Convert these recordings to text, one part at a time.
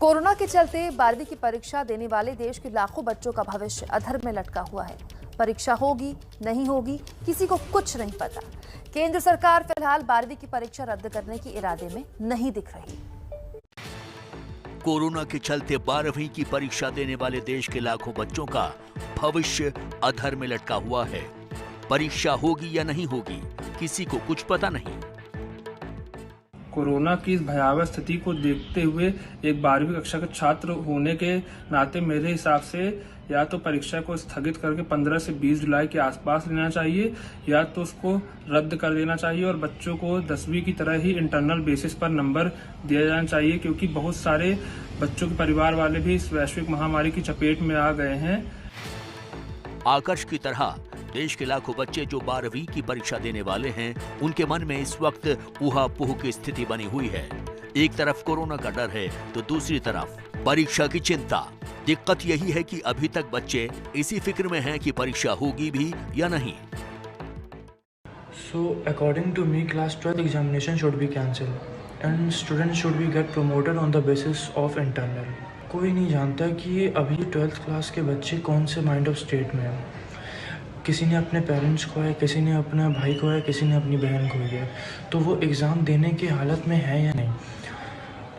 Corona के चलते 12वीं की परीक्षा देने वाले देश के लाखों बच्चों का भविष्य अधर में लटका हुआ है। परीक्षा होगी नहीं होगी किसी को कुछ नहीं पता। केंद्र सरकार फिलहाल 12वीं की परीक्षा रद्द करने के इरादे में नहीं दिख रही। कोरोना के चलते 12वीं की परीक्षा देने वाले देश के लाखों बच्चों का भविष्य अधर में लटका हुआ है। परीक्षा होगी या नहीं होगी किसी को कुछ पता नहीं। कोरोना की इस भयावह स्थिति को देखते हुए एक 12वीं कक्षा के छात्र होने के नाते मेरे हिसाब से या तो परीक्षा को स्थगित करके 15 से 20 जुलाई के आसपास लेना चाहिए या तो उसको रद्द कर देना चाहिए और बच्चों को 10वीं की तरह ही इंटरनल बेसिस पर नंबर दिया जाना चाहिए, क्योंकि बहुत सारे बच्चों के परिवार वाले भी इस वैश्विक महामारी की चपेट में आ गए हैं। आकर्ष की तरह देश के लाखों बच्चे जो 12वीं की परीक्षा देने वाले हैं, उनके मन में इस वक्त ऊहा-पोह की स्थिति बनी हुई है। एक तरफ कोरोना का डर है तो दूसरी तरफ परीक्षा की चिंता। दिक्कत यही है कि अभी तक बच्चे इसी फिक्र में हैं कि परीक्षा होगी भी या नहीं। So according to me, class 12 examination should be cancelled and students should be get promoted on the basis of internal. कोई नहीं जानता कि अभी 12th क्लास के बच्चे कौन से माइंड ऑफ स्टेट में हैं। किसी ने अपने पेरेंट्स को है, किसी ने अपना भाई को है, किसी ने अपनी बहन को है, तो वो एग्ज़ाम देने की हालत में है या नहीं।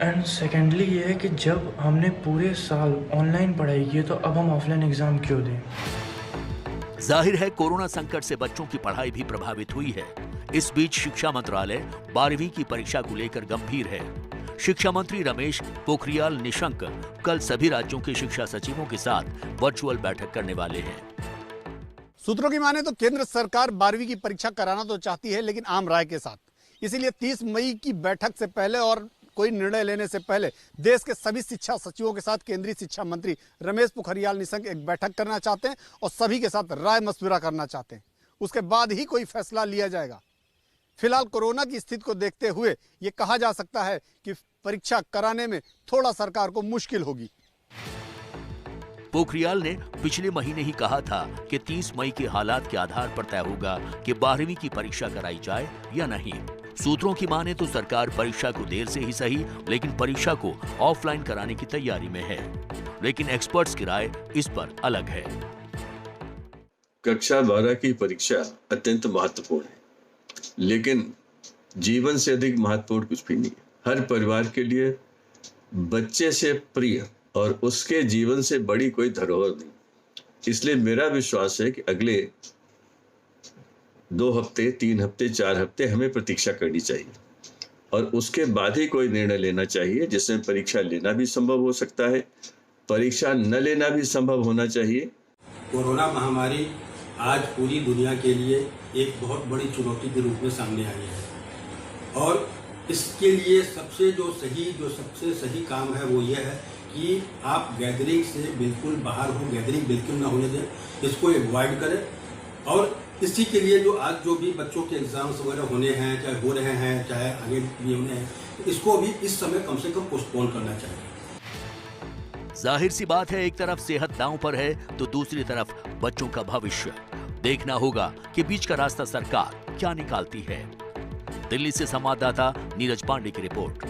एंड सेकेंडली ये है कि जब हमने पूरे साल ऑनलाइन पढ़ाई की है तो अब हम ऑफलाइन एग्ज़ाम क्यों दें। जाहिर है कोरोना संकट से बच्चों की पढ़ाई भी प्रभावित हुई है। इस बीच शिक्षा मंत्रालय 12वीं की परीक्षा को लेकर गंभीर है। शिक्षा मंत्री रमेश पोखरियाल निशंक कल सभी राज्यों के शिक्षा सचिवों के साथ वर्चुअल बैठक करने वाले हैं। सूत्रों की माने तो केंद्र सरकार 12वीं की परीक्षा कराना तो चाहती है, लेकिन आम राय के साथ। इसीलिए 30 मई की बैठक से पहले और कोई निर्णय लेने से पहले देश के सभी शिक्षा सचिवों के साथ केंद्रीय शिक्षा मंत्री रमेश पोखरियाल निशंक एक बैठक करना चाहते हैं और सभी के साथ राय मशविरा करना चाहते हैं। उसके बाद ही कोई फैसला लिया जाएगा। फिलहाल कोरोना की स्थिति को देखते हुए ये कहा जा सकता है कि परीक्षा कराने में थोड़ा सरकार को मुश्किल होगी। पोखरियाल ने पिछले महीने ही कहा था कि 30 मई के हालात के आधार पर तय होगा कि 12वीं की परीक्षा कराई जाए या नहीं। सूत्रों की माने तो सरकार परीक्षा को देर से ही सही, लेकिन परीक्षा को ऑफलाइन कराने की तैयारी में है। लेकिन एक्सपर्ट्स की राय इस पर अलग है। कक्षा 12 की परीक्षा अत्यंत महत्वपूर्ण है, लेकिन जीवन से अधिक महत्वपूर्ण कुछ भी नहीं है। हर परिवार के लिए बच्चे से प्रिय और उसके जीवन से बड़ी कोई धरोहर नहीं। इसलिए मेरा विश्वास है कि अगले 2 हफ्ते, 3 हफ्ते, 4 हफ्ते हमें प्रतीक्षा करनी चाहिए और उसके बाद ही कोई निर्णय लेना चाहिए, जिसमें परीक्षा लेना भी संभव हो सकता है, परीक्षा न लेना भी संभव होना चाहिए। कोरोना महामारी आज पूरी दुनिया के लिए एक बहुत बड़ी चुनौती के रूप में सामने आई है और इसके लिए सबसे सही काम है वो ये है कि आप गैदरिंग से बिल्कुल बाहर हो, गैदरिंग बिल्कुल ना होने दें, इसको अवॉइड करें। और इसी के लिए जो आज जो भी बच्चों के एग्जाम्स वगैरह होने हैं, चाहे हो रहे हैं, चाहे आगे भी होने हैं, तो इसको भी इस समय कम से कम पोस्टपोन करना चाहिए। जाहिर सी बात है, एक तरफ सेहत दांव पर है तो दूसरी तरफ बच्चों का भविष्य। देखना होगा कि बीच का रास्ता सरकार क्या निकालती है। दिल्ली से संवाददाता नीरज पांडे की रिपोर्ट।